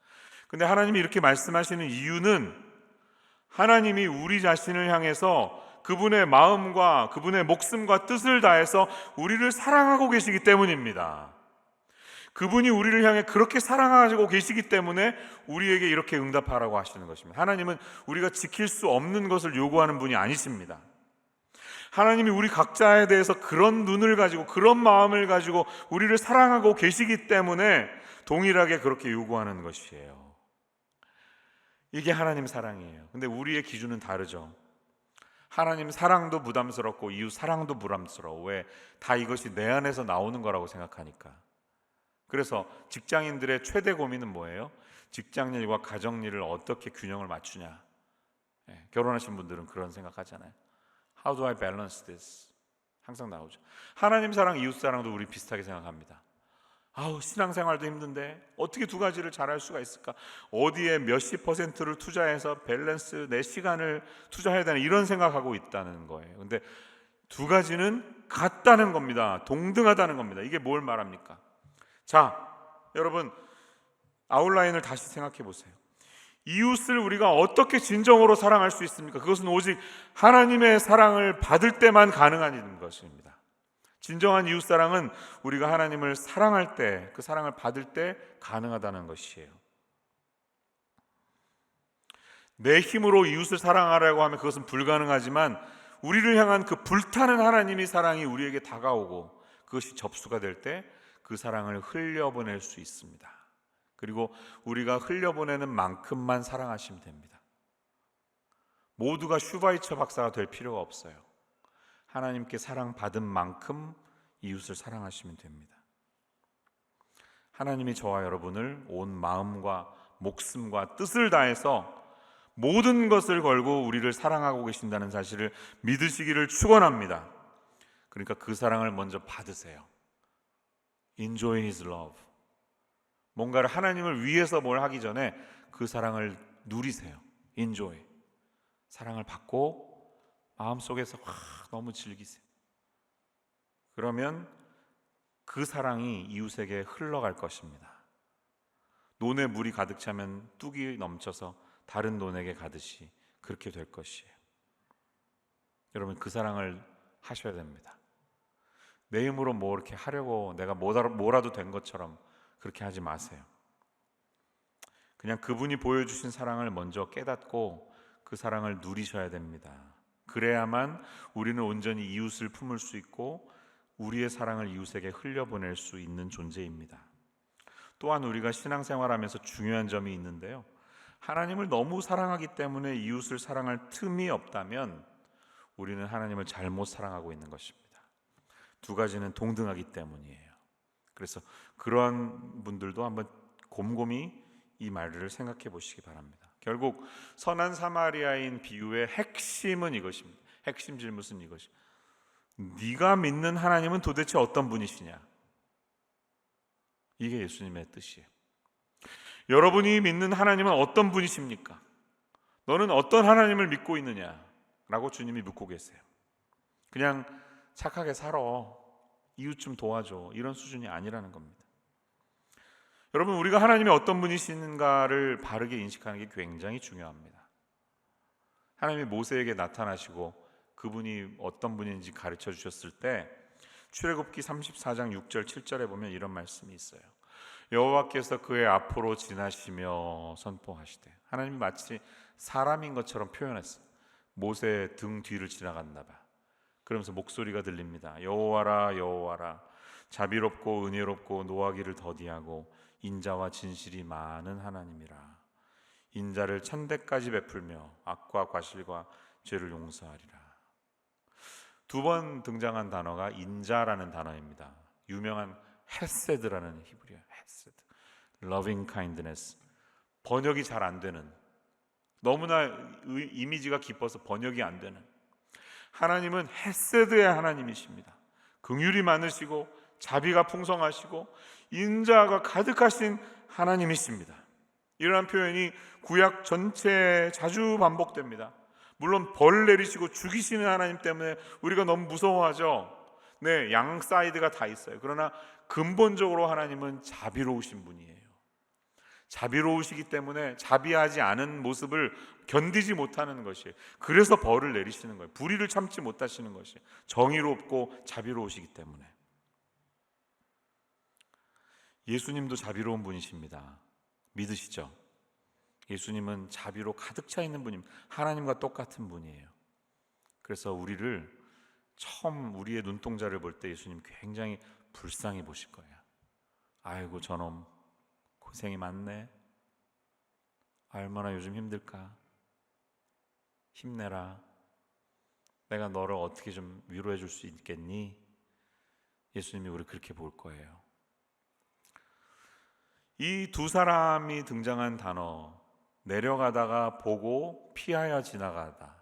근데 하나님이 이렇게 말씀하시는 이유는 하나님이 우리 자신을 향해서 그분의 마음과 그분의 목숨과 뜻을 다해서 우리를 사랑하고 계시기 때문입니다. 그분이 우리를 향해 그렇게 사랑하고 계시기 때문에 우리에게 이렇게 응답하라고 하시는 것입니다. 하나님은 우리가 지킬 수 없는 것을 요구하는 분이 아니십니다. 하나님이 우리 각자에 대해서 그런 눈을 가지고, 그런 마음을 가지고 우리를 사랑하고 계시기 때문에 동일하게 그렇게 요구하는 것이에요. 이게 하나님 사랑이에요. 근데 우리의 기준은 다르죠. 하나님 사랑도 부담스럽고 이웃 사랑도 부담스러워. 왜? 다 이것이 내 안에서 나오는 거라고 생각하니까. 그래서 직장인들의 최대 고민은 뭐예요? 직장일과 가정일을 어떻게 균형을 맞추냐. 결혼하신 분들은 그런 생각하잖아요. How do I balance this? 항상 나오죠. 하나님 사랑, 이웃 사랑도 우리 비슷하게 생각합니다. 아우, 신앙생활도 힘든데 어떻게 두 가지를 잘할 수가 있을까? 어디에 몇십 퍼센트를 투자해서 밸런스 내 시간을 투자해야 되나, 이런 생각하고 있다는 거예요. 근데 두 가지는 같다는 겁니다. 동등하다는 겁니다. 이게 뭘 말합니까? 자, 여러분, 아웃라인을 다시 생각해 보세요. 이웃을 우리가 어떻게 진정으로 사랑할 수 있습니까? 그것은 오직 하나님의 사랑을 받을 때만 가능한 것입니다. 진정한 이웃 사랑은 우리가 하나님을 사랑할 때, 그 사랑을 받을 때 가능하다는 것이에요. 내 힘으로 이웃을 사랑하려고 하면 그것은 불가능하지만, 우리를 향한 그 불타는 하나님의 사랑이 우리에게 다가오고 그것이 접수가 될 때 그 사랑을 흘려보낼 수 있습니다. 그리고 우리가 흘려보내는 만큼만 사랑하시면 됩니다. 모두가 슈바이처 박사가 될 필요가 없어요. 하나님께 사랑받은 만큼 이웃을 사랑하시면 됩니다. 하나님이 저와 여러분을 온 마음과 목숨과 뜻을 다해서 모든 것을 걸고 우리를 사랑하고 계신다는 사실을 믿으시기를 축원합니다. 그러니까 그 사랑을 먼저 받으세요. Enjoy His love. 뭔가를 하나님을 위해서 뭘 하기 전에 그 사랑을 누리세요. Enjoy. 사랑을 받고 마음속에서 너무 즐기세요. 그러면 그 사랑이 이웃에게 흘러갈 것입니다. 논에 물이 가득 차면 뚝이 넘쳐서 다른 논에게 가듯이 그렇게 될 것이에요. 여러분, 그 사랑을 하셔야 됩니다. 내 힘으로 뭐 이렇게 하려고 내가 뭐라도 된 것처럼 그렇게 하지 마세요. 그냥 그분이 보여주신 사랑을 먼저 깨닫고 그 사랑을 누리셔야 됩니다. 그래야만 우리는 온전히 이웃을 품을 수 있고 우리의 사랑을 이웃에게 흘려보낼 수 있는 존재입니다. 또한 우리가 신앙생활하면서 중요한 점이 있는데요, 하나님을 너무 사랑하기 때문에 이웃을 사랑할 틈이 없다면 우리는 하나님을 잘못 사랑하고 있는 것입니다. 두 가지는 동등하기 때문이에요. 그래서 그러한 분들도 한번 곰곰이 이 말을 생각해 보시기 바랍니다. 결국 선한 사마리아인 비유의 핵심은 이것입니다. 핵심 질문은 이것이, 네가 믿는 하나님은 도대체 어떤 분이시냐? 이게 예수님의 뜻이에요. 여러분이 믿는 하나님은 어떤 분이십니까? 너는 어떤 하나님을 믿고 있느냐? 라고 주님이 묻고 계세요. 그냥 착하게 살아, 이웃 좀 도와줘, 이런 수준이 아니라는 겁니다. 여러분, 우리가 하나님이 어떤 분이신가를 바르게 인식하는 게 굉장히 중요합니다. 하나님이 모세에게 나타나시고 그분이 어떤 분인지 가르쳐 주셨을 때 출애굽기 34장 6절 7절에 보면 이런 말씀이 있어요. 여호와께서 그의 앞으로 지나시며 선포하시되, 하나님이 마치 사람인 것처럼 표현했어요. 모세 등 뒤를 지나갔나 봐. 그러면서 목소리가 들립니다. 여호와라 여호와라, 자비롭고 은혜롭고 노하기를 더디하고 인자와 진실이 많은 하나님이라. 인자를 천대까지 베풀며 악과 과실과 죄를 용서하리라. 두 번 등장한 단어가 인자라는 단어입니다. 유명한 헤세드라는 히브리어, 헤세드, loving kindness. 번역이 잘 안 되는, 너무나 이미지가 깊어서 번역이 안 되는, 하나님은 헤세드의 하나님이십니다. 긍휼이 많으시고 자비가 풍성하시고 인자가 가득하신 하나님이십니다. 이러한 표현이 구약 전체에 자주 반복됩니다. 물론 벌 내리시고 죽이시는 하나님 때문에 우리가 너무 무서워하죠. 네, 양 사이드가 다 있어요. 그러나 근본적으로 하나님은 자비로우신 분이에요. 자비로우시기 때문에 자비하지 않은 모습을 견디지 못하는 것이에요. 그래서 벌을 내리시는 거예요. 불의를 참지 못하시는 것이에요. 정의롭고 자비로우시기 때문에. 예수님도 자비로운 분이십니다. 믿으시죠? 예수님은 자비로 가득 차 있는 분입니다. 하나님과 똑같은 분이에요. 그래서 우리를 처음 우리의 눈동자를 볼 때 예수님 굉장히 불쌍히 보실 거예요. 아이고 저놈 고생이 많네. 얼마나 요즘 힘들까. 힘내라. 내가 너를 어떻게 좀 위로해 줄 수 있겠니? 예수님이 우리 그렇게 볼 거예요. 이 두 사람이 등장한 단어, 내려가다가 보고 피하여 지나가다,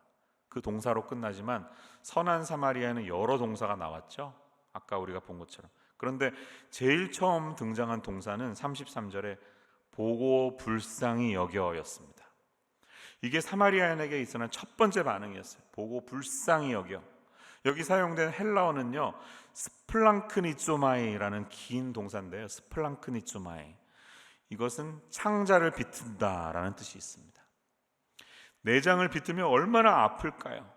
그 동사로 끝나지만 선한 사마리아에는 여러 동사가 나왔죠. 아까 우리가 본 것처럼. 그런데 제일 처음 등장한 동사는 33절에 보고 불쌍히 여겨였습니다. 이게 사마리아인에게 있어는 첫 번째 반응이었어요. 보고 불쌍히 여겨. 여기 사용된 헬라어는요, 스플랑크니조마이라는 긴 동사인데요. 스플랑크니조마이. 이것은 창자를 비튼다라는 뜻이 있습니다. 내장을 비트면 얼마나 아플까요?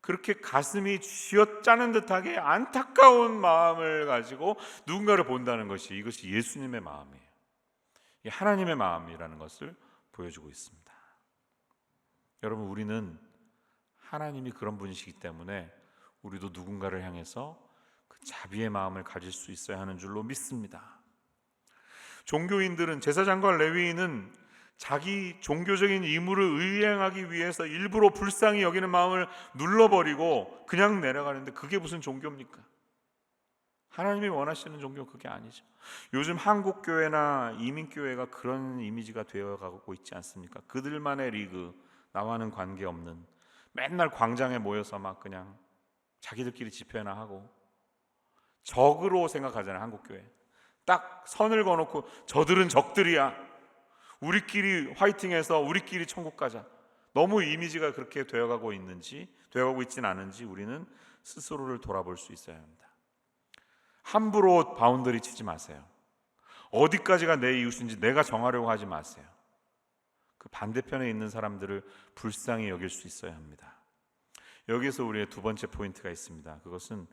그렇게 가슴이 쥐어짜는 듯하게 안타까운 마음을 가지고 누군가를 본다는 것이, 이것이 예수님의 마음이에요. 이게 하나님의 마음이라는 것을 보여주고 있습니다. 여러분, 우리는 하나님이 그런 분이시기 때문에 우리도 누군가를 향해서 그 자비의 마음을 가질 수 있어야 하는 줄로 믿습니다. 종교인들은, 제사장과 레위인은 자기 종교적인 의무를 이행하기 위해서 일부러 불쌍히 여기는 마음을 눌러버리고 그냥 내려가는데, 그게 무슨 종교입니까? 하나님이 원하시는 종교, 그게 아니죠. 요즘 한국교회나 이민교회가 그런 이미지가 되어가고 있지 않습니까? 그들만의 리그, 나와는 관계없는, 맨날 광장에 모여서 막 그냥 자기들끼리 집회나 하고, 적으로 생각하잖아요. 한국교회 딱 선을 그어놓고 저들은 적들이야, 우리끼리 화이팅해서 우리끼리 천국 가자. 너무 이미지가 그렇게 되어가고 있진 않은지 우리는 스스로를 돌아볼 수 있어야 합니다. 함부로 바운더리 치지 마세요. 어디까지가 내 이웃인지 내가 정하려고 하지 마세요. 그 반대편에 있는 사람들을 불쌍히 여길 수 있어야 합니다. 여기서 우리의 두 번째 포인트가 있습니다. 그것은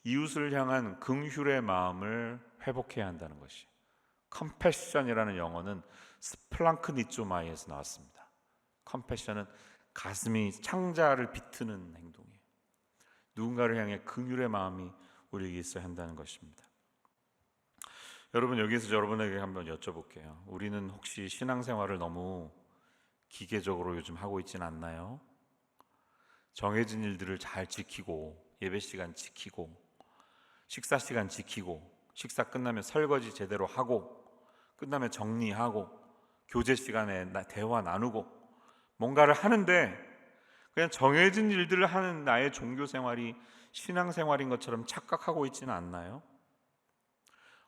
이웃을 향한 긍휼의 마음을 회복해야 한다는 것이, 컴패션이라는 영어는 스플랑크니조마이에서 나왔습니다. 컴패션은 가슴이 창자를 비트는 행동이에요. 누군가를 향해 긍휼의 마음이 우리에게 있어야 한다는 것입니다. 여러분, 여기서 여러분에게 한번 여쭤볼게요. 우리는 혹시 신앙생활을 너무 기계적으로 요즘 하고 있진 않나요? 정해진 일들을 잘 지키고, 예배 시간 지키고, 식사 시간 지키고, 식사 끝나면 설거지 제대로 하고, 끝나면 정리하고, 교제 시간에 대화 나누고, 뭔가를 하는데 그냥 정해진 일들을 하는 나의 종교 생활이 신앙 생활인 것처럼 착각하고 있지는 않나요?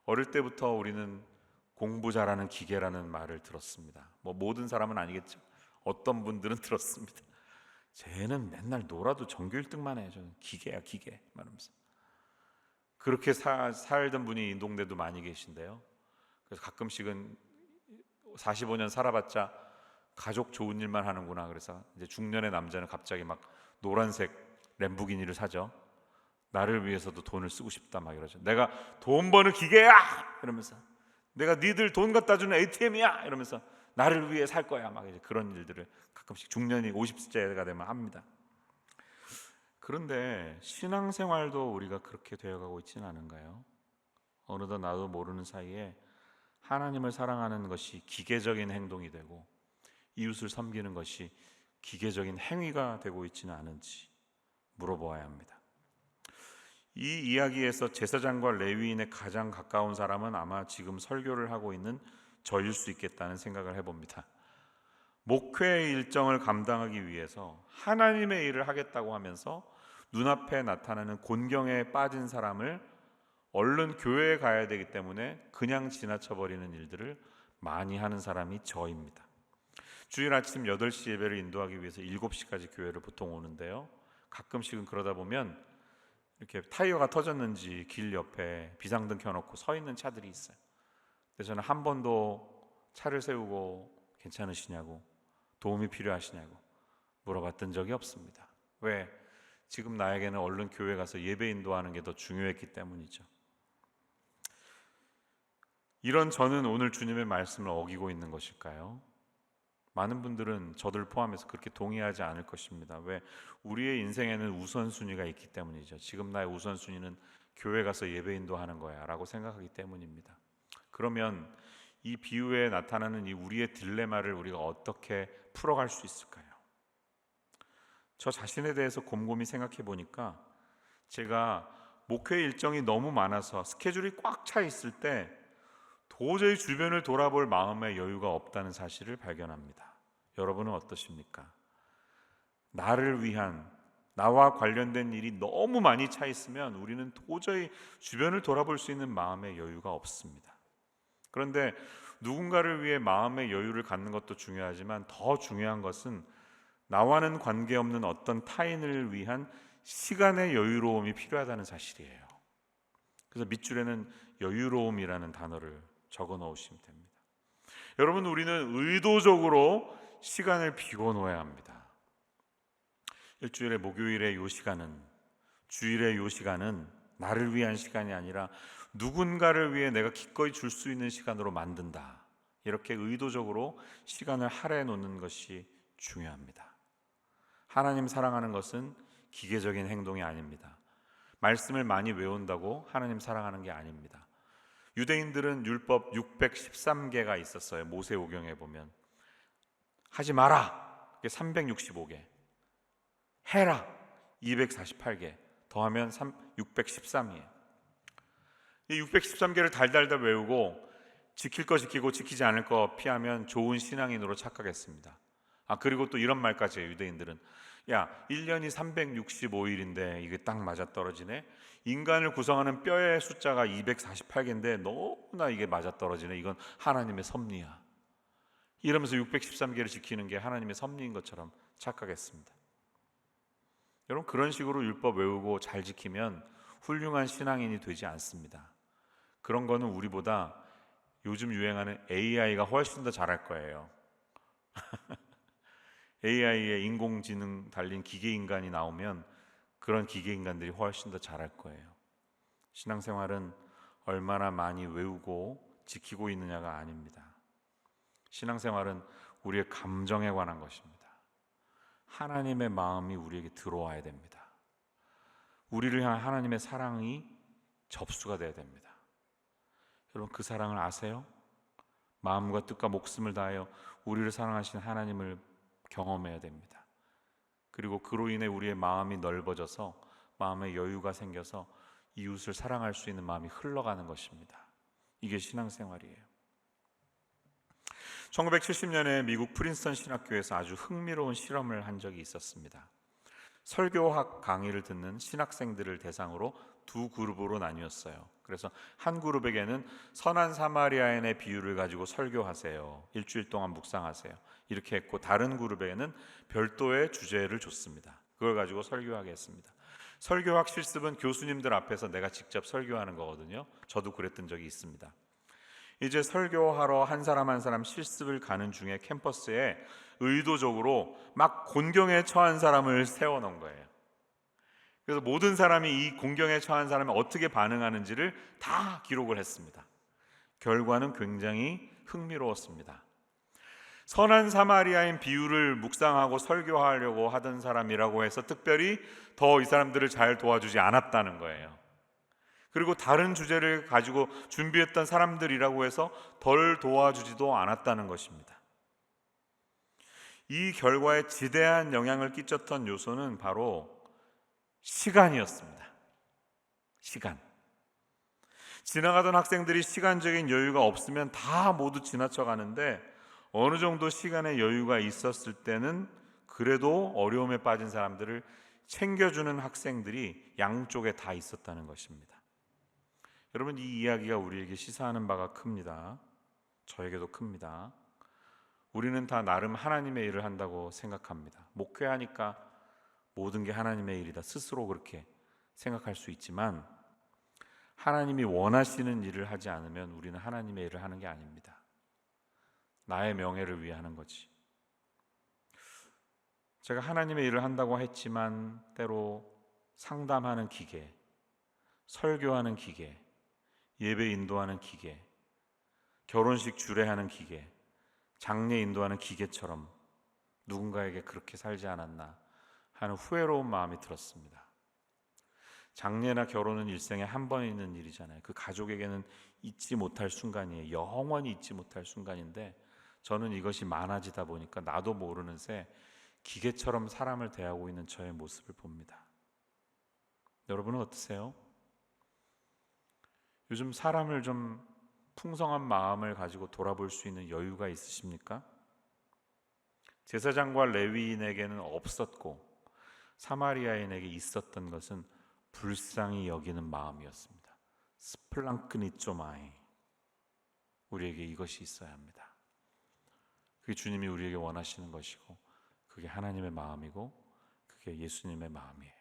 어릴 때부터 우리는 공부 잘하는 기계라는 말을 들었습니다. 모든 사람은 아니겠죠. 어떤 분들은 들었습니다. 쟤는 맨날 놀아도 전교 1등만 해. 저는 기계야, 기계 말하면서. 그렇게 살던 분이 인동대도 많이 계신데요. 그래서 가끔씩은 45년 살아봤자 가족 좋은 일만 하는구나. 그래서 이제 중년의 남자는 갑자기 막 노란색 램보기니를 사죠. 나를 위해서도 돈을 쓰고 싶다 막 이러죠. 내가 돈 버는 기계야! 이러면서, 내가 니들 돈 갖다 주는 ATM이야! 이러면서 나를 위해 살 거야. 막 이제 그런 일들을 가끔씩 중년이 50세가 되면 합니다. 그런데 신앙생활도 우리가 그렇게 되어가고 있지는 않은가요? 어느덧 나도 모르는 사이에 하나님을 사랑하는 것이 기계적인 행동이 되고, 이웃을 섬기는 것이 기계적인 행위가 되고 있지는 않은지 물어보아야 합니다. 이 이야기에서 제사장과 레위인의 가장 가까운 사람은 아마 지금 설교를 하고 있는 저일 수 있겠다는 생각을 해봅니다. 목회의 일정을 감당하기 위해서 하나님의 일을 하겠다고 하면서 눈앞에 나타나는 곤경에 빠진 사람을 얼른 교회에 가야 되기 때문에 그냥 지나쳐버리는 일들을 많이 하는 사람이 저입니다. 주일 아침 8시 예배를 인도하기 위해서 7시까지 교회를 보통 오는데요, 가끔씩은 그러다 보면 이렇게 타이어가 터졌는지 길 옆에 비상등 켜놓고 서 있는 차들이 있어요. 그래서 저는 한 번도 차를 세우고 괜찮으시냐고, 도움이 필요하시냐고 물어봤던 적이 없습니다. 왜? 지금 나에게는 얼른 교회 가서 예배 인도하는 게 더 중요했기 때문이죠. 이런 저는 오늘 주님의 말씀을 어기고 있는 것일까요? 많은 분들은 저들 포함해서 그렇게 동의하지 않을 것입니다. 왜? 우리의 인생에는 우선순위가 있기 때문이죠. 지금 나의 우선순위는 교회 가서 예배 인도하는 거야 라고 생각하기 때문입니다. 그러면 이 비유에 나타나는 이 우리의 딜레마를 우리가 어떻게 풀어갈 수 있을까요? 저 자신에 대해서 곰곰이 생각해 보니까, 제가 목회 일정이 너무 많아서 스케줄이 꽉 차 있을 때 도저히 주변을 돌아볼 마음의 여유가 없다는 사실을 발견합니다. 여러분은 어떠십니까? 나를 위한, 나와 관련된 일이 너무 많이 차 있으면 우리는 도저히 주변을 돌아볼 수 있는 마음의 여유가 없습니다. 그런데 누군가를 위해 마음의 여유를 갖는 것도 중요하지만 더 중요한 것은 나와는 관계없는 어떤 타인을 위한 시간의 여유로움이 필요하다는 사실이에요. 그래서 밑줄에는 여유로움이라는 단어를 적어 넣으시면 됩니다. 여러분, 우리는 의도적으로 시간을 비워 놓아야 합니다. 일주일의 목요일의 요 시간은, 주일의 요 시간은 나를 위한 시간이 아니라 누군가를 위해 내가 기꺼이 줄 수 있는 시간으로 만든다. 이렇게 의도적으로 시간을 할애해 놓는 것이 중요합니다. 하나님 사랑하는 것은 기계적인 행동이 아닙니다. 말씀을 많이 외운다고 하나님 사랑하는 게 아닙니다. 유대인들은 율법 613개가 있었어요. 모세오경에 보면 하지 마라 365개, 해라 248개, 더하면 613이에요. 이 613개를 달달달 외우고 지킬 거 지키고 지키지 않을 거 피하면 좋은 신앙인으로 착각했습니다. 그리고 또 이런 말까지 해요. 유대인들은 1년이 365일인데 이게 딱 맞아떨어지네. 인간을 구성하는 뼈의 숫자가 248개인데 너무나 이게 맞아떨어지네. 이건 하나님의 섭리야. 이러면서 613개를 지키는 게 하나님의 섭리인 것처럼 착각했습니다. 여러분, 그런 식으로 율법 외우고 잘 지키면 훌륭한 신앙인이 되지 않습니다. 그런 거는 우리보다 요즘 유행하는 AI가 훨씬 더 잘할 거예요. AI에 인공지능 달린 기계인간이 나오면 그런 기계인간들이 훨씬 더 잘할 거예요. 신앙생활은 얼마나 많이 외우고 지키고 있느냐가 아닙니다. 신앙생활은 우리의 감정에 관한 것입니다. 하나님의 마음이 우리에게 들어와야 됩니다. 우리를 향한 하나님의 사랑이 접수가 돼야 됩니다. 여러분, 그 사랑을 아세요? 마음과 뜻과 목숨을 다하여 우리를 사랑하신 하나님을 경험해야 됩니다. 그리고 그로 인해 우리의 마음이 넓어져서 마음의 여유가 생겨서 이웃을 사랑할 수 있는 마음이 흘러가는 것입니다. 이게 신앙생활이에요. 1970년에 미국 프린스턴 신학교에서 아주 흥미로운 실험을 한 적이 있었습니다. 설교학 강의를 듣는 신학생들을 대상으로 두 그룹으로 나뉘었어요. 그래서 한 그룹에게는 선한 사마리아인의 비유를 가지고 설교하세요. 일주일 동안 묵상하세요. 이렇게 했고, 다른 그룹에게는 별도의 주제를 줬습니다. 그걸 가지고 설교하게 했습니다. 설교학 실습은 교수님들 앞에서 내가 직접 설교하는 거거든요. 저도 그랬던 적이 있습니다. 이제 설교하러 한 사람 한 사람 실습을 가는 중에 캠퍼스에 의도적으로 막 곤경에 처한 사람을 세워놓은 거예요. 그래서 모든 사람이 이 곤경에 처한 사람이 어떻게 반응하는지를 다 기록을 했습니다. 결과는 굉장히 흥미로웠습니다. 선한 사마리아인 비유를 묵상하고 설교하려고 하던 사람이라고 해서 특별히 더 이 사람들을 잘 도와주지 않았다는 거예요. 그리고 다른 주제를 가지고 준비했던 사람들이라고 해서 덜 도와주지도 않았다는 것입니다. 이 결과에 지대한 영향을 끼쳤던 요소는 바로 시간이었습니다. 시간. 지나가던 학생들이 시간적인 여유가 없으면 다 모두 지나쳐 가는데, 어느 정도 시간의 여유가 있었을 때는 그래도 어려움에 빠진 사람들을 챙겨주는 학생들이 양쪽에 다 있었다는 것입니다. 여러분, 이 이야기가 우리에게 시사하는 바가 큽니다. 저에게도 큽니다. 우리는 다 나름 하나님의 일을 한다고 생각합니다. 목회하니까 모든 게 하나님의 일이다, 스스로 그렇게 생각할 수 있지만, 하나님이 원하시는 일을 하지 않으면 우리는 하나님의 일을 하는 게 아닙니다. 나의 명예를 위해 하는 거지. 제가 하나님의 일을 한다고 했지만 때로 상담하는 기계, 설교하는 기계, 예배 인도하는 기계, 결혼식 주례하는 기계, 장례 인도하는 기계처럼 누군가에게 그렇게 살지 않았나 하는 후회로운 마음이 들었습니다. 장례나 결혼은 일생에 한 번 있는 일이잖아요. 그 가족에게는 잊지 못할 순간이에요. 영원히 잊지 못할 순간인데, 저는 이것이 많아지다 보니까 나도 모르는 새 기계처럼 사람을 대하고 있는 저의 모습을 봅니다. 여러분은 어떠세요? 요즘 사람을 좀 풍성한 마음을 가지고 돌아볼 수 있는 여유가 있으십니까? 제사장과 레위인에게는 없었고 사마리아인에게 있었던 것은 불쌍히 여기는 마음이었습니다. 스플랑크니쪼마이. 우리에게 이것이 있어야 합니다. 그게 주님이 우리에게 원하시는 것이고, 그게 하나님의 마음이고, 그게 예수님의 마음이에요.